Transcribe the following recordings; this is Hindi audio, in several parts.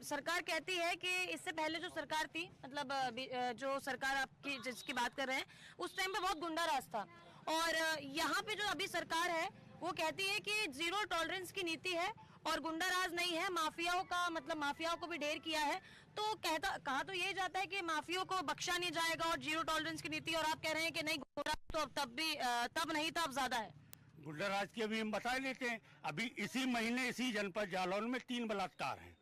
सरकार कहती है कि इससे पहले जो सरकार थी, मतलब जो सरकार आपकी जिसकी बात कर रहे हैं, उस टाइम पे बहुत गुंडा राज था। और यहाँ पे जो अभी सरकार है वो कहती है कि जीरो टॉलरेंस की नीति है और गुंडा राज नहीं है। माफियाओं का मतलब माफियाओं को भी ढेर किया है। तो कहा तो यही जाता है कि माफियाओं को बख्शा नहीं जाएगा और जीरो टॉलरेंस की नीति, और आप कह रहे हैं कि नहीं गुंडा तो तब नहीं था, अब ज्यादा है। गुंडा राज की अभी हम बता देते हैं। अभी इसी महीने इसी जनपद जालौन में 3 बलात्कार हैं।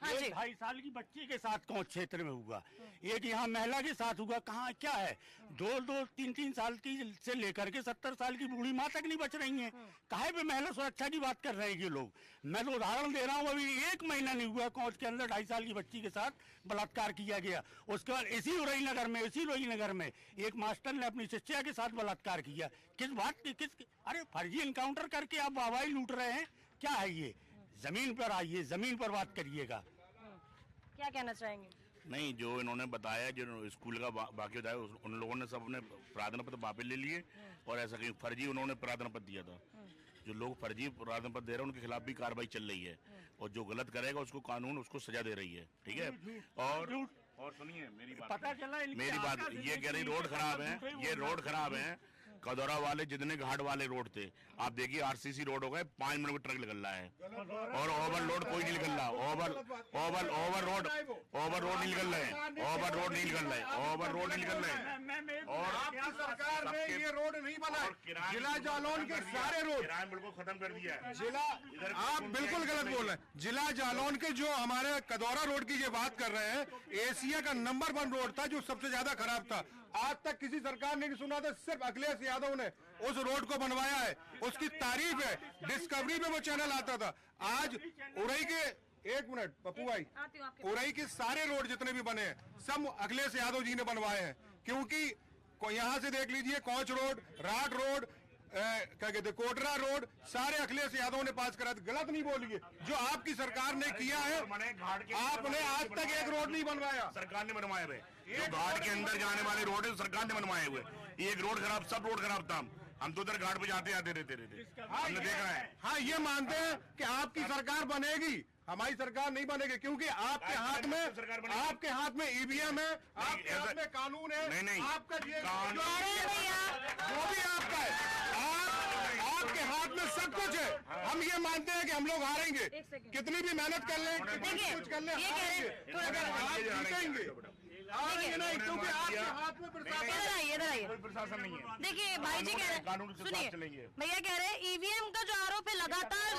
हाँ जी। 2.5 साल की बच्ची के साथ कौन क्षेत्र में हुआ, एक यहाँ महिला के साथ हुआ। कहाँ क्या है, 2-3 साल की से लेकर के 70 साल की बूढ़ी माँ तक नहीं बच रही हैं। काहे पे महिला सुरक्षा की बात कर रहे हैं ये लोग। मैं तो उदाहरण दे रहा हूँ, अभी 1 महीना नहीं हुआ कौच के अंदर 2.5 साल की बच्ची के साथ बलात्कार किया गया। उसके बाद इसी रोही नगर में एक मास्टर ने अपनी शिष्या के साथ बलात्कार किया। किस बात की अरे फर्जी इनकाउंटर करके आप वाहवाही लूट रहे हैं, क्या है ये? जमीन पर आइए, जमीन पर बात करिएगा। क्या कहना चाहेंगे? नहीं, जो इन्होंने बताया, जो स्कूल का बाकी बताया, उन लोगों ने सब अपने प्रार्थना पत्र वापस ले लिए और ऐसा कहीं फर्जी उन्होंने प्रार्थना पत्र दिया था। जो लोग फर्जी प्रार्थना पत्र दे रहे हैं उनके खिलाफ भी कार्रवाई चल रही है और जो गलत करेगा उसको कानून उसको सजा दे रही है। ठीक है। और सुनिए मेरी बात, पता चला मेरी बात, ये कह रही रोड खराब है, ये रोड खराब है। कदौरा वाले जितने घाट वाले रोड थे, आप देखिए आरसीसी रोड हो गए, 5 मिनट में ट्रक निकल रहा है और ओवरलोड कोई नहीं निकल रहा। ओवर रोड नहीं निकल रहे, ओवर रोड नहीं निकल रहे। और आपकी सरकार ने ये रोड नहीं बनाया। जिला जालौन के सारे रोड बिल्कुल खत्म कर दिया है। जिला, आप बिल्कुल गलत बोल रहे हैं। जिला जालौन के जो हमारे कदौरा रोड की ये बात कर रहे हैं, एशिया का नंबर 1 रोड था जो सबसे ज्यादा खराब था। आज तक किसी सरकार ने नहीं सुना था, सिर्फ अखिलेश यादव ने उस रोड को बनवाया है। उसकी तारीफ है, डिस्कवरी पे वो चैनल आता था। आज उरई के, एक मिनट पप्पू भाई, उरई के सारे रोड जितने भी बने हैं सब अखिलेश यादव जी ने बनवाए हैं। क्योंकि यहां से देख लीजिए, कोच रोड, राट रोड, क्या कहते कोटरा रोड, सारे अखिलेश यादव ने पास करा। गलत नहीं बोलिए, जो आपकी सरकार ने किया है, आपने आज तक एक रोड नहीं बनवाया। सरकार ने बनवाए हुए जो घाट के अंदर जाने वाले रोड है सरकार ने बनवाए हुए। एक रोड खराब, सब रोड खराब था। हम तो उधर घाट पे जाते रहते हमने देखा है। हाँ, ये मानते हैं कि आपकी सरकार बनेगी, हमारी सरकार नहीं बनेगी, क्योंकि आपके हाथ में ईवीएम है, आपके हाथ में कानून है। नहीं, आपका कानून जो भी आपका है, आपके हाथ में सब कुछ है। हम ये मानते हैं कि हम लोग हारेंगे, कितनी भी मेहनत कर लें, कितनी कुछ कर लें, जीतेंगे नहीं, क्योंकि आपके हाथ में प्रशासन नहीं है। देखिए भाई जी कह रहे हैं, सुनिए भैया कह रहे हैं ईवीएम का जो आरोप है लगातार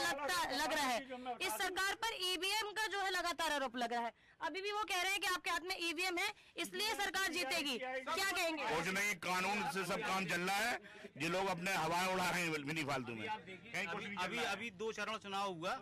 लग रहा है। इस सरकार पर ईवीएम का जो है लगातार आरोप लग रहा है। अभी भी वो कह रहे हैं कि आपके हाथ में ईवीएम है इसलिए सरकार जीतेगी। क्या कहेंगे? कुछ नहीं, कानून से सब काम चल रहा है। ये लोग अपने हवाएं उड़ा रहे हैं मिनी फालतू में। अभी 2 चरण चुनाव हुआ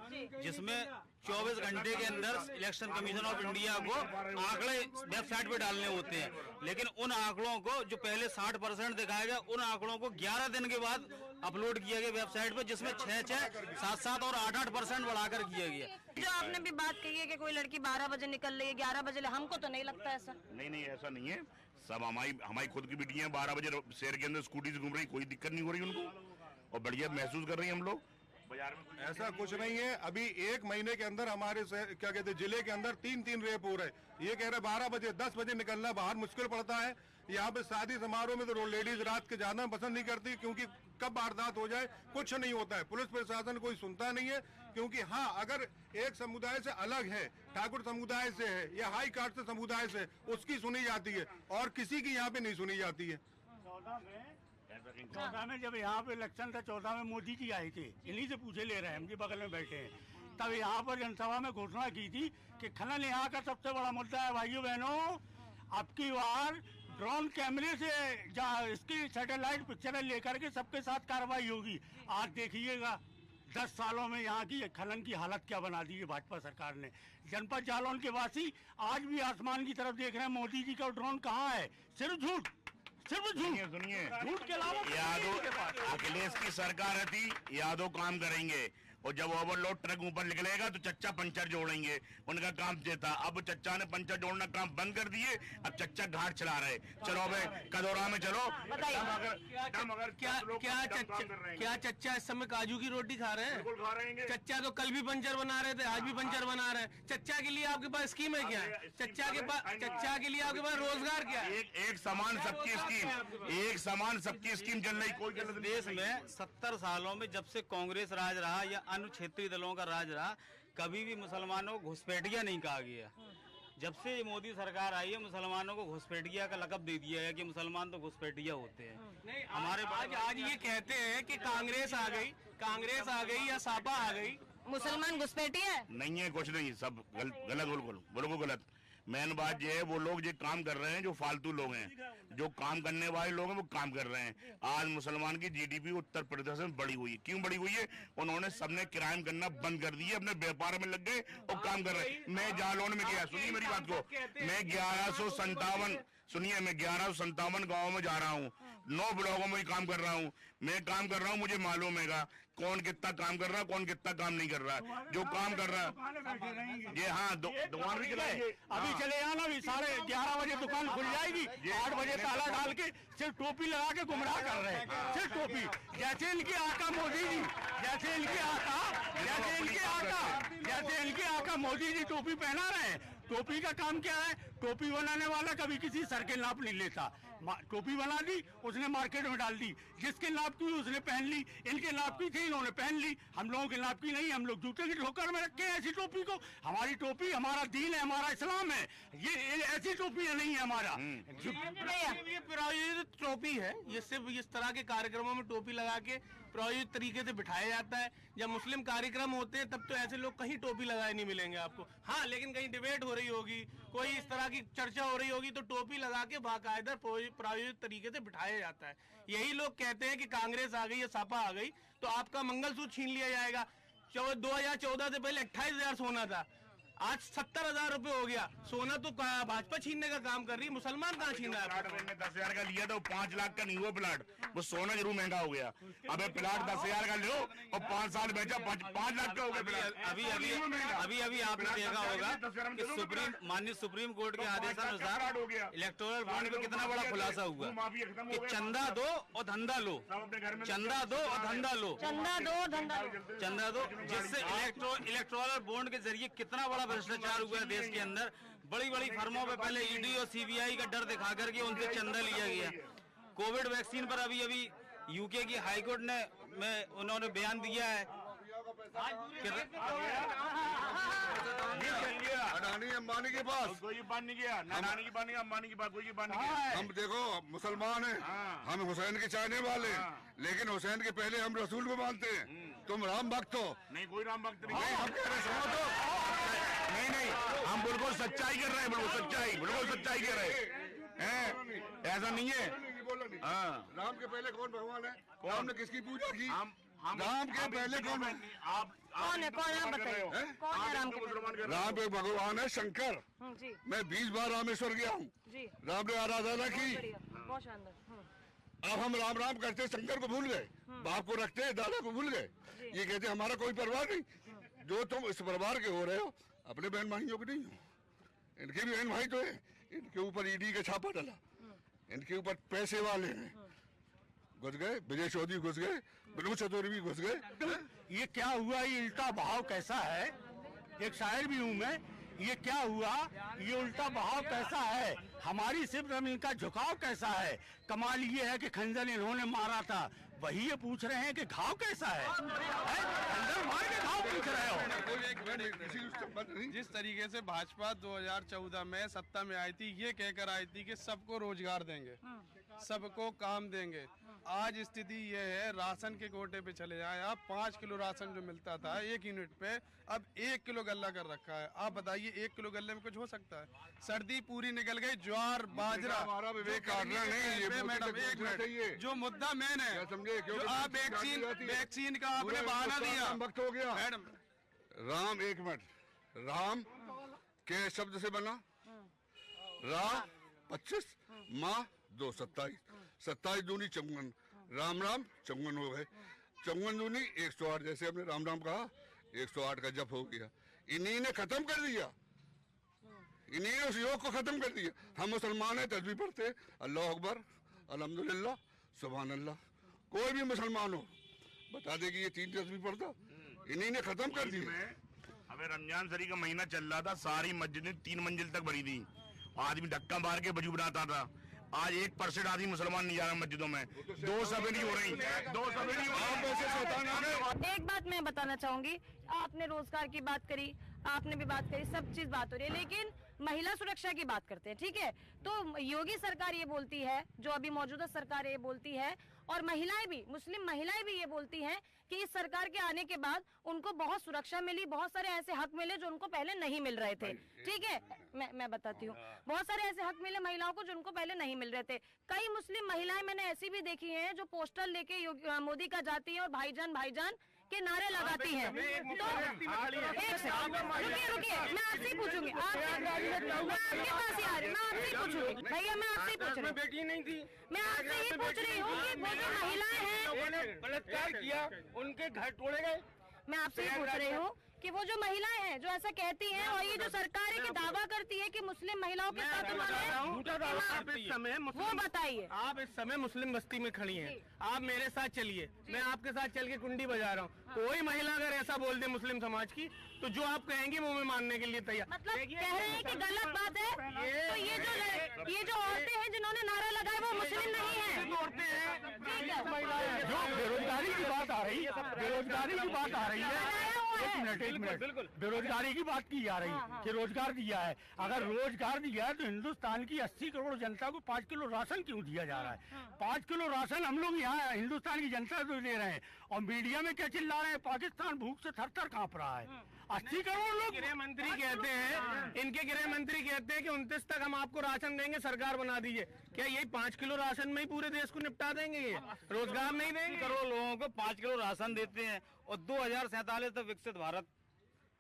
जिसमें 24 घंटे के अंदर इलेक्शन कमीशन ऑफ इंडिया को आंकड़े वेबसाइट पे डालने होते हैं, लेकिन उन आंकड़ों को जो पहले 60% दिखाया गया, उन आंकड़ों को 11 दिन के बाद अपलोड किया गया वेबसाइट पे, जिसमें 6-6, 7-7 और 8-8% बढ़ाकर किया गया। जो आपने भी बात कही है कि कोई लड़की 12 बजे निकल रही है, 11 बजे, हमको तो नहीं लगता ऐसा। नहीं, ऐसा नहीं है। सब हमारी खुद की बेटियां 12 बजे शहर के अंदर स्कूटी से घूम रही, कोई दिक्कत नहीं हो रही उनको और बढ़िया महसूस कर रही है। हम लोग बाजार में ऐसा कुछ नहीं है। अभी 1 महीने के अंदर हमारे क्या कहते हैं जिले के अंदर 3 रेप हो रहे। ये कह रहे 12 बजे 10 बजे निकलना बाहर मुश्किल पड़ता है। यहाँ पे शादी समारोह में तो लेडीज रात के जाना पसंद नहीं करती, क्योंकि कब वारदात हो जाए कुछ नहीं होता है। पुलिस प्रशासन कोई सुनता नहीं है, क्योंकि हाँ, अगर एक समुदाय से अलग है, ठाकुर समुदाय से है या हाई कास्ट समुदाय से, उसकी सुनी जाती है और किसी की यहाँ पे नहीं सुनी जाती है। 14 में जब यहाँ पे इलेक्शन था, 14 में मोदी जी आए थे, इन्हीं से पूछे ले रहे हैं, हम जी बगल में बैठे हैं। तब यहाँ पर जनसभा में घोषणा की थी कि खनन यहाँ का सबसे बड़ा मुद्दा है। भाइयों बहनों, अब की बार ड्रोन कैमरे से इसकी सैटेलाइट पिक्चरें लेकर के सबके साथ कार्रवाई होगी। आज देखिएगा 10 सालों में यहाँ की खनन की हालत क्या बना दी है भाजपा सरकार ने। जनपद जालौन के वासी आज भी आसमान की तरफ देख रहे हैं, मोदी जी का ड्रोन कहाँ है? सिर्फ झूठ, सिर्फ सुनिए झूठ के अलावा यादव, अखिलेश की सरकार थी, यादव काम करेंगे। और जब ओवरलोड ट्रक ऊपर निकलेगा तो चच्चा पंचर जोड़ेंगे, उनका काम ये था। अब चच्चा ने पंचर जोड़ना काम बंद कर दिए, अब चच्चा घाट चला रहे। चलो भाई कदौरा में चलो। क्या चच्चा इस समय काजू की रोटी खा रहे हैं? चच्चा तो कल भी पंचर बना रहे थे, आज भी पंचर बना रहे हैं। चच्चा के लिए आपके पास स्कीम है क्या? चच्चा के लिए आपके पास रोजगार क्या है? एक समान सबकी स्कीम, एक समान सबकी स्कीम चल रही। कोई गलत देश में 70 सालों में जब से कांग्रेस राज रहा या अन्य क्षेत्रीय दलों का राज रहा, कभी भी मुसलमानों को घुसपैठिया नहीं कहा गया। जब से ये मोदी सरकार आई है, मुसलमानों को घुसपैठिया का लक़ब दे दिया है कि मुसलमान तो घुसपैठिया होते हैं। नहीं, हमारे आज ये कहते हैं कि कांग्रेस आ गई या सापा आ गई, मुसलमान घुसपैठिया है? नहीं है, कुछ नहीं, सब गलत बिल्कुल गलत। मेन बात ये है, वो लोग जो काम कर रहे हैं, जो फालतू लोग हैं, जो काम करने वाले लोग हैं, वो काम कर रहे हैं। आज मुसलमान की जीडीपी उत्तर प्रदेश में बढ़ी हुई है। क्यों बढ़ी हुई है? उन्होंने सबने क्राइम करना बंद कर दिए, अपने व्यापार में लग गए और काम कर रहे हैं। मैं जालौन में गया, सुनिए मेरी बात को, मैं 1157 गाँव में जा रहा हूँ, 9 ब्लॉकों में काम कर रहा हूँ। मैं काम कर रहा हूँ, मुझे मालूम है कौन कितना काम कर रहा है, कौन कितना काम नहीं कर रहा है। जो काम कर रहा है ये, हाँ, दुकान भी चलाएंगे। अभी चले आना, अभी 11:30 बजे दुकान खुल जाएगी, 8 बजे ताला डाल के सिर्फ टोपी लगा के गुमराह कर रहे हैं, सिर्फ टोपी। जैसे इनके आका मोदी जी, जैसे इनके आका मोदी जी टोपी पहना रहे हैं। टोपी का काम क्या है? टोपी बनाने वाला कभी किसी सर के नाप नहीं लेता। टोपी बना दी, उसने मार्केट में डाल दी, जिसके नाप की उसने पहन ली। इनके नाप की थी, इन्होंने पहन ली। हम लोगों के नाप की नहीं, हम लोग जूते की ठोकर में रखे हैं ऐसी टोपी को। हमारी टोपी हमारा दीन है, हमारा इस्लाम है, ये ऐसी टोपी नहीं है हमारा। ये प्रायोजित टोपी है, ये सिर्फ इस तरह के कार्यक्रमों में टोपी लगा के प्रायोजित तरीके से बिठाया जाता है। जब मुस्लिम कार्यक्रम होते हैं तब तो ऐसे लोग कहीं टोपी लगाए नहीं मिलेंगे आपको। हाँ, लेकिन कहीं डिबेट हो रही होगी, कोई इस तरह की चर्चा हो रही होगी, तो टोपी लगा के बाकायदा प्रायोजित तरीके से बिठाया जाता है। यही लोग कहते हैं कि कांग्रेस आ गई या सापा आ गई तो आपका मंगलसूत्र छीन लिया जाएगा। 2014 से पहले 28,000 सोना था, आज 70,000 रुपए हो गया। सोना तो भाजपा छीनने का काम कर रही है, मुसलमान कहाँ छीन रहा है? 10,000 का लिया था, 5 लाख का नहीं हुआ प्लाट, वो सोना जरूर महंगा हो गया। अबे प्लाट 10,000 का लो और 5 साल बेचा 5 लाख का हो गया प्लाट। अभी आपने देखा होगा कि माननीय सुप्रीम कोर्ट के आदेशानुसार इलेक्टोरल बॉन्ड में कितना बड़ा खुलासा हुआ कि चंदा दो और धंधा लो, चंदा दो और धंधा लो, चंदा दो, जिससे इलेक्टोरल बॉन्ड के जरिए कितना बड़ा भ्रष्टाचार हुआ है देश के अंदर। बड़ी बड़ी फर्मों पे पहले ईडी और सीबीआई का डर दिखा करके उनसे चंदा लिया गया। कोविड वैक्सीन पर अभी यूके की हाईकोर्ट ने उन्होंने बयान दिया है। अडानी अंबानी के पास कोई बात नहीं किया, अडानी की बात नहीं, अंबानी की बात, कोई बात नहीं किया। हम देखो मुसलमान हैं, हम हुसैन के चाहने वाले, लेकिन हुसैन के पहले हम रसूल को मानते हैं। तुम राम भक्त हो? नहीं, कोई राम भक्त नहीं। हम कह रहे सुनो तो, नहीं, हम बिल्कुल सच्चाई कर रहे हैं, बिल्कुल सच्चाई कर रहे हैं। ऐसा नहीं है। राम के पहले कौन भगवान है? राम ने किसकी पूजा की? राम के पहले कौन है? कौन है आप बताइए, कौन है राम के? राम के भगवान है शंकर। जी, मैं 20 बार रामेश्वर गया हूँ, राम ने आराधना की। बहुत शानदार। अब हम राम राम करते शंकर को भूल गए, बाप को रखते दादा को भूल गए। ये कहते हमारा कोई परवाह नहीं। जो तुम इस परिवार के हो रहे हो, अपने बहन भाइयों के नहीं हो। इनके भी बहन भाई तो है, इनके ऊपर ईडी का छापा डाला, इनके ऊपर पैसे वाले हैं, घुस गए, विजय चौधरी घुस गए, बिनू चतुर्वेदी भी घुस गए। ये क्या हुआ? ये उल्टा बहाव कैसा है? एक शायर भी हूँ मैं। ये क्या हुआ? ये उल्टा बहाव कैसा है? हमारी सिर्फ जमीन का झुकाव कैसा है? कमाल ये है कि खंजर इन्होंने मारा था, वही ये पूछ रहे हैं कि घाव कैसा है? खंजर मार के घाव पूछ रहे हो? जिस तरीके से भाजपा 2014 में सत्ता में आई थी, ये कहकर आई थी कि सबको रोजगार देंगे, सबको काम देंगे। आज स्थिति ये है, राशन के कोटे पे चले जाए आप, 5 किलो राशन जो मिलता था 1 यूनिट पे, अब 1 किलो गल्ला कर रखा है। आप बताइए 1 किलो गल्ले में कुछ हो सकता है? सर्दी पूरी निकल गई, ज्वार बाजरा। हमारा विवेक काटना नहीं, ये मैडम एक मिनट, जो मुद्दा मेन है, जो आप वैक्सीन का आपने बहाना दिया, वक्त हो गया मैडम। राम, एक मिनट, राम के शब्द से बना राम 25, माँ 2 27, 27 दूनी 54, राम राम 54 हो गए। 54 दूनी 108, जैसे हमने राम राम कहा 108 का जप हो गया। इन्हीं ने खत्म कर दिया, इन्हीं ने उस योग को खत्म कर दिया। हम मुसलमान हैं, तस्बीह पढ़ते हैं, अल्लाह अकबर, अल्हम्दुलिल्लाह, सुभान अल्लाह। कोई भी मुसलमान हो बता दे कि ये 3 तस्बीह पढ़ता, इन्हीं ने खत्म कर दिया। हमें रमजान शरीफ का महीना चल रहा था, सारी मस्जिदें 3 मंजिल तक भरी थी, आदमी धक्का मार के वजू बनाता था। आज 1% आदमी मुसलमान नहीं जा रहा मस्जिदों में, 2 सभें नहीं हो रही, 2 सभें नहीं हो रही। एक बात मैं बताना चाहूंगी, आपने रोजगार की बात करी, आपने भी बात करी, सब चीज बात हो रही है, लेकिन महिला सुरक्षा की बात करते हैं, ठीक है। तो योगी सरकार ये बोलती है, जो अभी मौजूदा सरकार ये बोलती है, और महिलाएं भी, मुस्लिम महिलाएं भी ये बोलती हैं कि इस सरकार के आने के बाद उनको बहुत सुरक्षा मिली, बहुत सारे ऐसे हक मिले जो उनको पहले नहीं मिल रहे थे, ठीक है। मैं बताती हूँ, बहुत सारे ऐसे हक मिले महिलाओं को जो उनको पहले नहीं मिल रहे थे। कई मुस्लिम महिलाएं मैंने ऐसी भी देखी हैं जो पोस्टर लेके मोदी का जाती है और भाईजान भाईजान के नारे लगाती हैं। तो रुकिए, मैं आपसे ही पूछूंगी, आपके पास ही आ रही, मैं आपसे ही पूछूंगी भैया, मैं आपसे ही पूछ रही हूँ, बेटी नहीं थी, मैं आपसे ये पूछ रही हूँ कि वो जो महिलाएं हैं, बलात्कार किया, उनके घर तोड़े गए। मैं आपसे ये पूछ रही हूँ कि वो जो महिलाएं हैं जो ऐसा कहती हैं, और ये जो सरकार है कि दावा करती है कि मुस्लिम महिलाओं के साथ आप इस समय वो बताइए, आप इस समय मुस्लिम बस्ती में खड़ी हैं, आप मेरे साथ चलिए, मैं आपके साथ चल के कुंडी बजा रहा हूँ। कोई महिला अगर ऐसा बोल दे मुस्लिम समाज की, तो जो आप कहेंगे वो मैं मानने के लिए तैयार। मतलब कह रहे हैं कि गलत बात है, तो ये जो औरतें हैं जिन्होंने नारा लगाया वो मुस्लिम नहीं है, औरतें हैं, ठीक है। जो बेरोजगारी की बात आ रही है, बेरोजगारी की बात आ रही है, एक मिनट, बेरोजगारी की बात की जा रही है कि रोजगार दिया है। अगर रोजगार दिया है तो हिंदुस्तान की 80 करोड़ जनता को 5 किलो राशन क्यों दिया जा रहा है? 5 किलो राशन हम लोग यहाँ हिंदुस्तान की जनता को दे रहे हैं, और मीडिया में क्या चिल्ला रहे हैं, पाकिस्तान भूख से थर थर कांप रहा है। 80 करोड़ लोग। गृह मंत्री कहते हैं, इनके गृह मंत्री कहते हैं कि 29 तक हम आपको राशन देंगे, सरकार बना दीजिए। क्या यही 5 किलो राशन में ही पूरे देश को निपटा देंगे? ये रोजगार नहीं देंगे? करोड़ लोगों को 5 किलो राशन देते हैं, और 2047 तक विकसित भारत।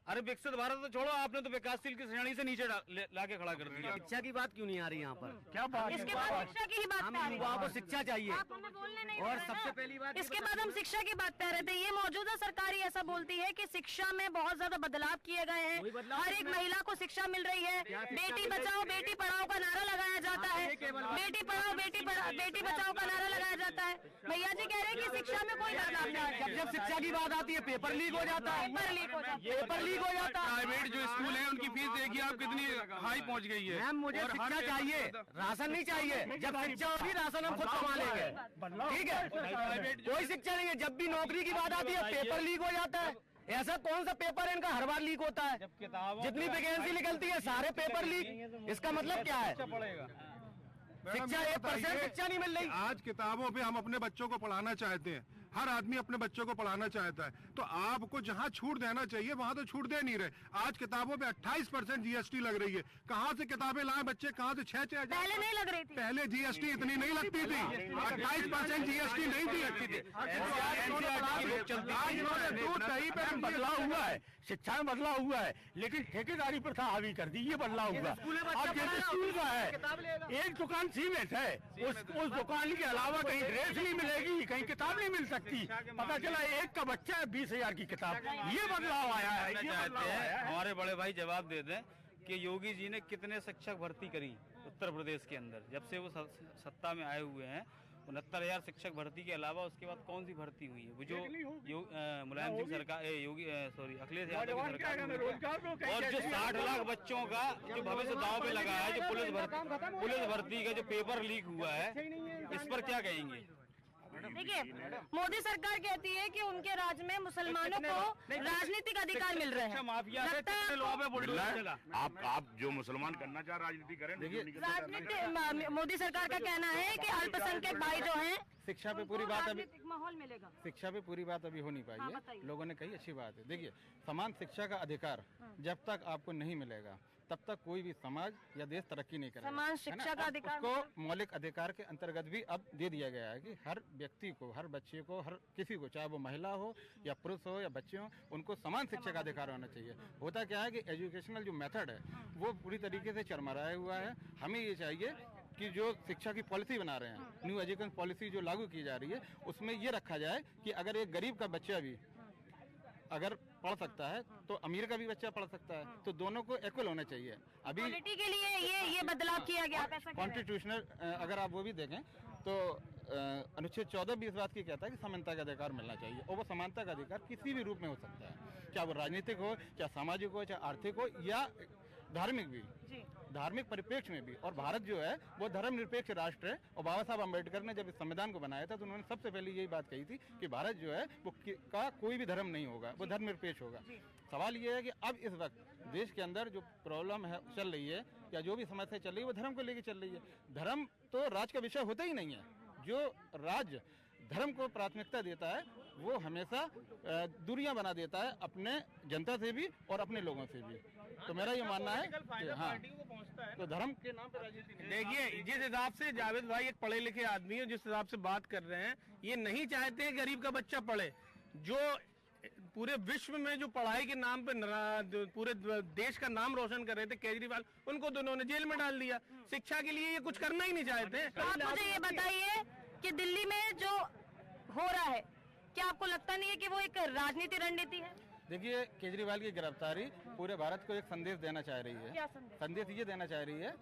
अरे विकसित भारत तो छोड़ो, आपने तो विकासशील की श्रेणी से नीचे लाके खड़ा कर दिया। शिक्षा की बात क्यों नहीं आ रही यहाँ पर? क्या बात? इसके बाद शिक्षा की ही बात हम कर रहे युवाओं को हैं। शिक्षा चाहिए। आप हमें बोलने नहीं और दे रहे सबसे ना। पहली बात इसके बाद हम शिक्षा की बात कर रहे थे। ये मौजूदा सरकार ही ऐसा बोलती है कि शिक्षा में बहुत ज्यादा बदलाव किए गए हैं, हर एक महिला को शिक्षा मिल रही है, बेटी बचाओ बेटी पढ़ाओ का नारा लगाया जाता है, बेटी पढ़ाओ बेटी बचाओ का नारा लगाया जाता है। भैया जी कह रहे हैं कि शिक्षा में कोई बदलाव नहीं आया। जब शिक्षा की बात आती है पेपर लीक हो जाता है, पेपर लीक हो जाता है। पेपर लीक हो जाता है। प्राइवेट जो स्कूल है उनकी फीस देखिए आप कितनी हाई पहुंच गई है। मैम मुझे शिक्षा चाहिए, राशन नहीं चाहिए। जब शिक्षा होगी राशन हम खुद कमा लेंगे, ठीक है। कोई शिक्षा नहीं है। जब भी नौकरी की बात आती है पेपर लीक हो जाता है। ऐसा कौन सा पेपर है इनका हर बार लीक होता है? जितनी वैकेंसी निकलती है सारे पेपर लीक। इसका मतलब क्या है? शिक्षा 1% शिक्षा नहीं मिल रही। आज किताबों पे हम अपने बच्चों को पढ़ाना चाहते हैं, हर आदमी अपने बच्चों को पढ़ाना चाहता है, तो आपको जहां छूट देना चाहिए वहां तो छूट दे नहीं रहे। आज किताबों पे 28% जीएसटी लग रही है। कहां से किताबें लाए बच्चे, कहां से 6-6 हजार? पहले नहीं लग रही थी। पहले जीएसटी इतनी नहीं लगती थी, 28% जीएसटी नहीं थी लगती थी। आज इन्होंने दूध दही पे बदलाव हुआ है, शिक्षा में बदलाव हुआ है, लेकिन ठेकेदारी प्रथा हावी कर दी, ये बदलाव हुआ। अब जैसे स्कूल का है, एक दुकान सीमित है, उस दुकान के अलावा कहीं ड्रेस नहीं मिलेगी, कहीं किताब नहीं मिल सकती। पता चला एक का बच्चा है 20,000 की किताब। ये बदलाव आया है। ये बदलाव आया है। हमारे बड़े भाई जवाब दे दें कि योगी जी ने कितने शिक्षक भर्ती करी उत्तर प्रदेश के अंदर जब से वो सत्ता में आए हुए हैं। 69,000 शिक्षक भर्ती के अलावा उसके बाद कौन सी भर्ती हुई है? वो जो मुलायम सिंह सरकार, अखिलेश यादव की सरकार में हुई है। और जो 60 लाख बच्चों का जो भविष्य दांव पे लगा है, जो पुलिस भर्ती का जो पेपर लीक हुआ है, इस पर क्या कहेंगे? देखिए, मोदी सरकार कहती है कि उनके राज्य में मुसलमानों को राजनीतिक अधिकार मिल रहे हैं। माफिया लगता है आप जो मुसलमान करना चाह राजनीति करें, राजनीति मोदी सरकार का कहना है कि अल्पसंख्यक भाई जो हैं शिक्षा पे पूरी बात अभी राजनीतिक माहौल मिलेगा। शिक्षा पे पूरी बात अभी हो नहीं पाई है। लोगों ने कही अच्छी बात है। देखिए, समान शिक्षा का अधिकार जब तक आपको नहीं मिलेगा तब तक कोई भी समाज या देश तरक्की नहीं करेगा। समान शिक्षा का अधिकार उसको मौलिक अधिकार के अंतर्गत भी अब दे दिया गया है कि हर व्यक्ति को, हर बच्चे को, हर किसी को, चाहे वो महिला हो या पुरुष हो या बच्चे हो, उनको समान शिक्षा का अधिकार होना चाहिए। होता क्या है कि एजुकेशनल जो मेथड है वो पूरी तरीके से चरमराया हुआ है। हमें ये चाहिए कि जो शिक्षा की पॉलिसी बना रहे हैं, न्यू एजुकेशन पॉलिसी जो लागू की जा रही है, उसमें ये रखा जाए कि अगर एक गरीब का बच्चा भी अगर पढ़ सकता है तो अमीर का भी बच्चा पढ़ सकता है, तो दोनों को इक्वल होना चाहिए। अभी क्वालिटी के लिए ये बदलाव किया गया, आप ऐसा कह रहे हैं? कॉन्स्टिट्यूशनल अगर आप वो भी देखें तो अनुच्छेद 14 भी इस बात की कहता है कि समानता का अधिकार मिलना चाहिए, और वो समानता का अधिकार किसी भी रूप में हो सकता है, चाहे वो राजनीतिक हो, चाहे सामाजिक हो, चाहे आर्थिक हो, या धार्मिक भी, धार्मिक परिप्रेक्ष्य में भी। और भारत जो है वो धर्मनिरपेक्ष राष्ट्र है, और बाबा साहब अम्बेडकर ने जब इस संविधान को बनाया था तो उन्होंने सबसे पहले यही बात कही थी कि भारत जो है वो का कोई भी धर्म नहीं होगा, वो धर्मनिरपेक्ष होगा। सवाल ये है कि अब इस वक्त देश के अंदर जो प्रॉब्लम है चल रही है, या जो भी समस्या चल रही है, वो धर्म को लेकर चल रही है। धर्म तो राज का विषय होता ही नहीं है। जो राज्य धर्म को प्राथमिकता देता है वो हमेशा दूरियां बना देता है अपने जनता से भी और अपने लोगों से भी। तो मेरा ये मानना है कि हाँ, तो धर्म के नाम पर राजनीति नहीं। देखिए, जिस हिसाब से जावेद भाई एक पढ़े लिखे आदमी है, जिस हिसाब से बात कर रहे हैं, ये नहीं चाहते हैं गरीब का बच्चा पढ़े। जो पूरे विश्व में जो पढ़ाई के नाम पे पूरे देश का नाम रोशन कर रहे थे केजरीवाल, उनको तो उन्होंने जेल में डाल दिया। शिक्षा के लिए ये कुछ करना ही नहीं चाहते। तो आप मुझे ये बताइए कि दिल्ली में जो हो रहा है, क्या आपको लगता नहीं है कि वो एक राजनीति रणनीति है? देखिए, केजरीवाल की गिरफ्तारी पूरे भारत को एक संदेश देना चाह रही है। क्या संदेश? संदेश ये देना चाह रही है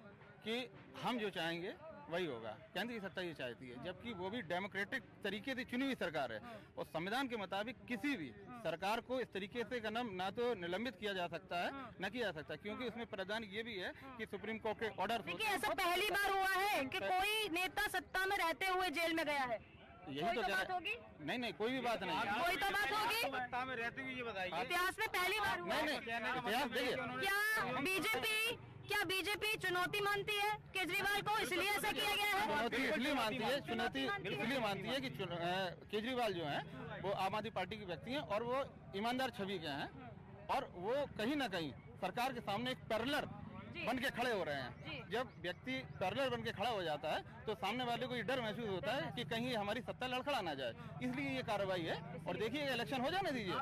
कि हम जो चाहेंगे वही होगा, केंद्र की सत्ता ये चाहती है, जबकि वो भी डेमोक्रेटिक तरीके से चुनी हुई सरकार है, और संविधान के मुताबिक किसी भी सरकार को इस तरीके से कदम ना तो निलंबित किया जा सकता है न किया जा सकता, क्योंकि उसमें प्रावधान ये भी है कि सुप्रीम कोर्ट के ऑर्डर। देखिए, ऐसा पहली बार हुआ है कि कोई नेता सत्ता में रहते हुए जेल में गया है। यही तो बात होगी? नहीं, कोई भी बात नहीं। कोई तो बात होगी। सत्ता में रहते हुए ये बताइए, इतिहास में पहली बार हुआ है। नहीं, इतिहास देखिए, क्या बीजेपी चुनौती मानती है केजरीवाल को, इसलिए ऐसा किया गया है? चुनौती इसलिए मानती है, चुनौती इसलिए मानती है कि केजरीवाल जो है वो आम आदमी पार्टी के व्यक्ति हैं, और वो ईमानदार छवि के हैं, और वो कहीं ना कहीं सरकार के सामने एक पैरेलल बन के खड़े हो रहे हैं। जब व्यक्ति पैरेलल बन के खड़ा हो जाता है तो सामने वाले को ये डर महसूस होता है कि कहीं हमारी सत्ता लड़खड़ा ना जाए, इसलिए ये कार्रवाई है। और देखिए, इलेक्शन हो जाने दीजिए,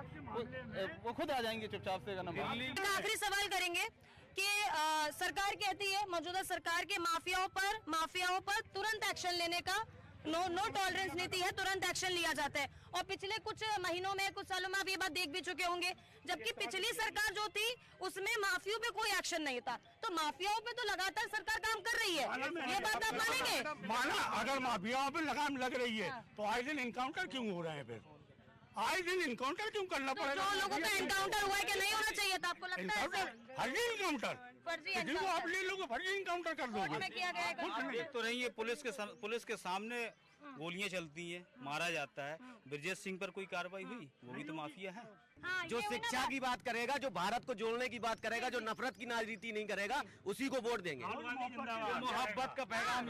वो खुद आ जाएंगे चुपचाप से। आखिरी सवाल करेंगे कि सरकार कहती है, मौजूदा सरकार के माफियाओं पर तुरंत एक्शन लेने का नो टॉलरेंस नीति है, तुरंत एक्शन लिया जाता है। और पिछले कुछ महीनों में, कुछ सालों में आप ये बात देख भी चुके होंगे, जबकि पिछली सरकार जो थी उसमें माफियाओं पे कोई एक्शन नहीं था। तो माफियाओं पे तो लगातार सरकार काम कर रही है, ये बात आप मानेंगे? माना, अगर माफियाओं पे लगाम लग रही है तो आए दिन इनकाउंटर क्यों हो रहे हैं? फिर आए दिन इनकाउंटर क्यों करना पड़ेगा? जो लोगों का एनकाउंटर हुआ है कि नहीं होना चाहिए था, आपको लगता है? फर्जी इनकाउंटर, फर्जी जिनको आप ले लोगे फर्जी इनकाउंटर कर दोगे। किया गया है। एक तो नहीं है, पुलिस के सामने गोलियां चलती हैं, मारा जाता है। ब्रजेश सिंह पर कोई कार्रवाई हुई? वो भी तो माफिया है। जो शिक्षा की बात करेगा, जो भारत को जोड़ने की बात करेगा, जो नफरत की राजनीति नहीं करेगा, उसी को वोट देंगे। मोहब्बत का पैगाम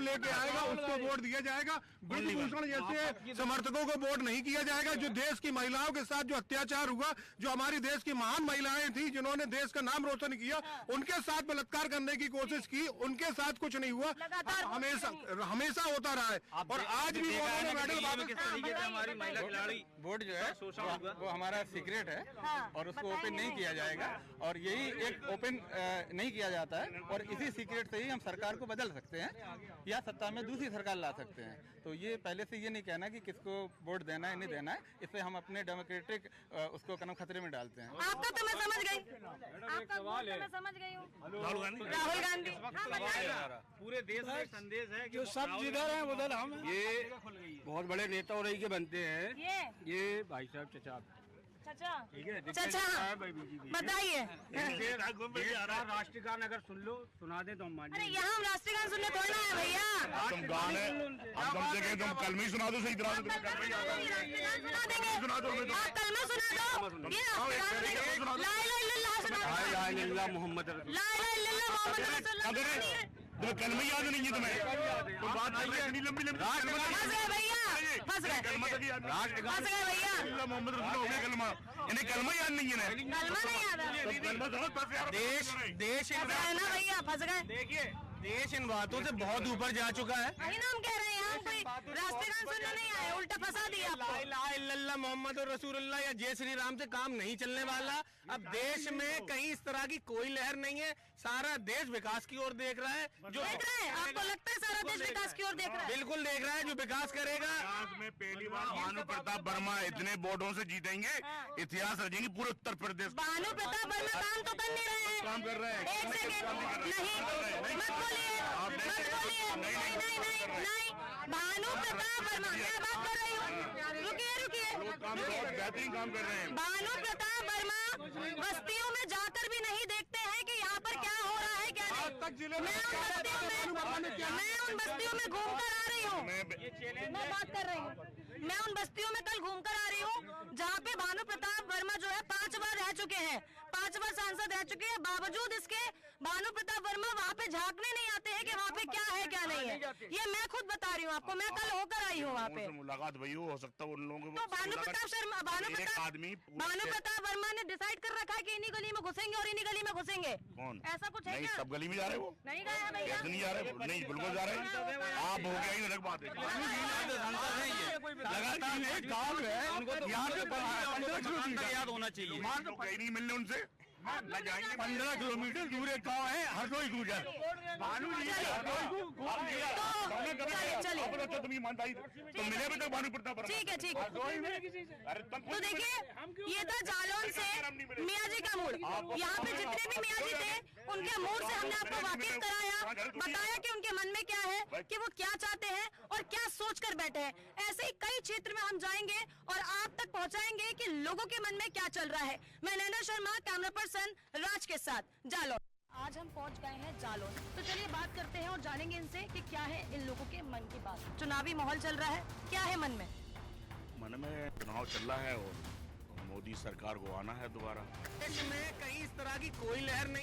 लेके आएगा उसको वोट दिया जाएगा। ब्रजभूषण जैसे समर्थकों को वोट नहीं किया जाएगा। जो देश की महिलाओं के साथ जो अत्याचार हुआ, जो हमारी देश की महान महिलाएं थी जिन्होंने देश का नाम रोशन किया, उनके साथ बलात्कार करने की कोशिश की, उनके साथ कुछ नहीं हुआ, हमेशा होता रहा है। और आज भी हमारी महिला खिलाड़ी वोट जो है वो हमारा सीक्रेट है, और उसको ओपन नहीं किया जाएगा, और यही एक ओपन नहीं किया जाता है, और इसी सीक्रेट से ही हम सरकार को बदल सकते हैं या सत्ता में दूसरी सरकार ला सकते हैं। तो ये पहले से ये नहीं कहना कि किसको वोट देना है नहीं देना है, इससे हम अपने डेमोक्रेटिक उसको कदम खतरे में डालते हैं। आपका तो मैं समझ गई, आपका सवाल है, मैं समझ गई हूँ। राहुल गांधी पूरे देश में संदेश है कि जो सब जिधर हैं उधर हम। ये बहुत बड़े नेता और के बनते हैं, ये भाई साहब चचा। बताइए। राष्ट्रीय गान अगर सुना दे तो हम मान। अरे यहाँ हम राष्ट्रीय गान सुनने थोड़ा है भैया। तुम गाने अब कम से कम तुम कल में सुना दो सही तरह से। सुना दो, आप कलमा सुना दो। ये ला इलाहा इल्लल्लाह सुना दो। ला इलाहा इल्लल्लाह मोहम्मद ला इलाहा इल्लल्लाह मोहम्मद रसूलुल्लाह। तुम्हें कल में याद नहीं है तुम्हें? तुम बात कर रहे हैं लंबी लंबी। फंस गए भैया, फंस गए भैया। मोहम्मद रसूल हो गया कलमा, इन्हें कलमा याद नहीं है। कलमा नहीं याद है। देश फंस गए ना भैया, फंस गए। देखिए, देश इन बातों से बहुत ऊपर जा चुका है। वही ना हम कह रहे हैं, यहाँ कोई राष्ट्रगान सुनने नहीं आए, उल्टा फंसा दिया ला आपको। इलाहा इल्लल्लाह मोहम्मद रसूलुल्लाह या जय श्री राम से काम नहीं चलने वाला। अब देश में कहीं इस तरह की कोई लहर नहीं है, सारा देश विकास की ओर देख रहा है। जो देख रहे हैं, आपको लगता है सारा देश विकास की ओर देख रहा है? बिल्कुल देख रहा है, जो विकास करेगा। इतिहास में पहली बार भानु प्रताप वर्मा इतने वोटों से जीतेंगे, इतिहास रचेंगे पूरे उत्तर प्रदेश। भानु प्रताप वर्मा काम तो कर नहीं रहे हैं। काम कर रहे हैं। एक सेकेंड, नहीं मत बोलिए, नहीं नहीं नहीं नहीं, भानु प्रताप वर्मा, मैं बात कर रही हूँ, रुकिए बेहतरीन काम कर रहे हैं। भानु प्रताप वर्मा बस्तियों में जाकर भी नहीं देखते हैं कि यहाँ पर क्या हो रहा है क्या नहीं। मैं उन बस्तियों में घूमकर आ रही हूँ, मैं बात कर रही हूँ, मैं उन बस्तियों में कल घूमकर आ रही हूँ जहाँ पे भानु प्रताप वर्मा जो है 5 बार रह चुके हैं, 5 बार सांसद रह चुके हैं। बावजूद इसके भानु प्रताप वर्मा वहाँ पे झांकने नहीं आते हैं कि वहाँ पे क्या है क्या नहीं है। ये मैं खुद बता रही हूँ आपको, मैं कल होकर आई हूँ वहाँ पे। मुलाकात भई हो सकता है उन लोगों तो भानु प्रताप वर्मा ने डिसाइड कर रखा है कि इन्हीं गली में घुसेंगे और इन्हीं गली में घुसेंगे। कौन? ऐसा कुछ है नहीं, क्या? सब गली में जा रहे हैं वो। नहीं गए हैं भैया, कैसे नहीं जा रहे? नहीं, बिल्कुल जा रहे हैं। आप हो गया ही अलग बात है। लगातार एक गाँव है, यहाँ से 15 किलोमीटर याद होना चाहिए। मान तो कहीं नहीं मिलने उनसे। 15 किलोमीटर दूर एक गाँव है हरदोई गुजर। भानु जी ने हरदोई को घूम लिया। चलिए अच्छा तुम ईमानदारी तो मिले भी तक भानु प्रताप वर्मा। ठीक है ठीक है। अरे तुम तो देखिए, ये था जालौन से मियाँ जी का मूड। यहाँ पे जितने भी मियाँ जी थे उनके मूड से हमने आपको वाकिफ कराया, बताया कि उनके मन में क्या है, कि वो क्या चाहते हैं और क्या सोच कर बैठे हैं। ऐसे ही कई क्षेत्र में हम जाएंगे और आप तक पहुँचाएंगे कि लोगों के मन में क्या चल रहा है। मैं नैना शर्मा, कैमरा पर्सन राज के साथ, जालौन। आज हम पहुंच गए हैं जालौन, तो चलिए बात करते हैं और जानेंगे इनसे कि क्या है इन लोगों के मन की बात। चुनावी माहौल चल रहा है, क्या है मन में? मन में चुनाव चल रहा है और मोदी सरकार को आना है दोबारा। देश में कहीं इस तरह की कोई लहर नहीं।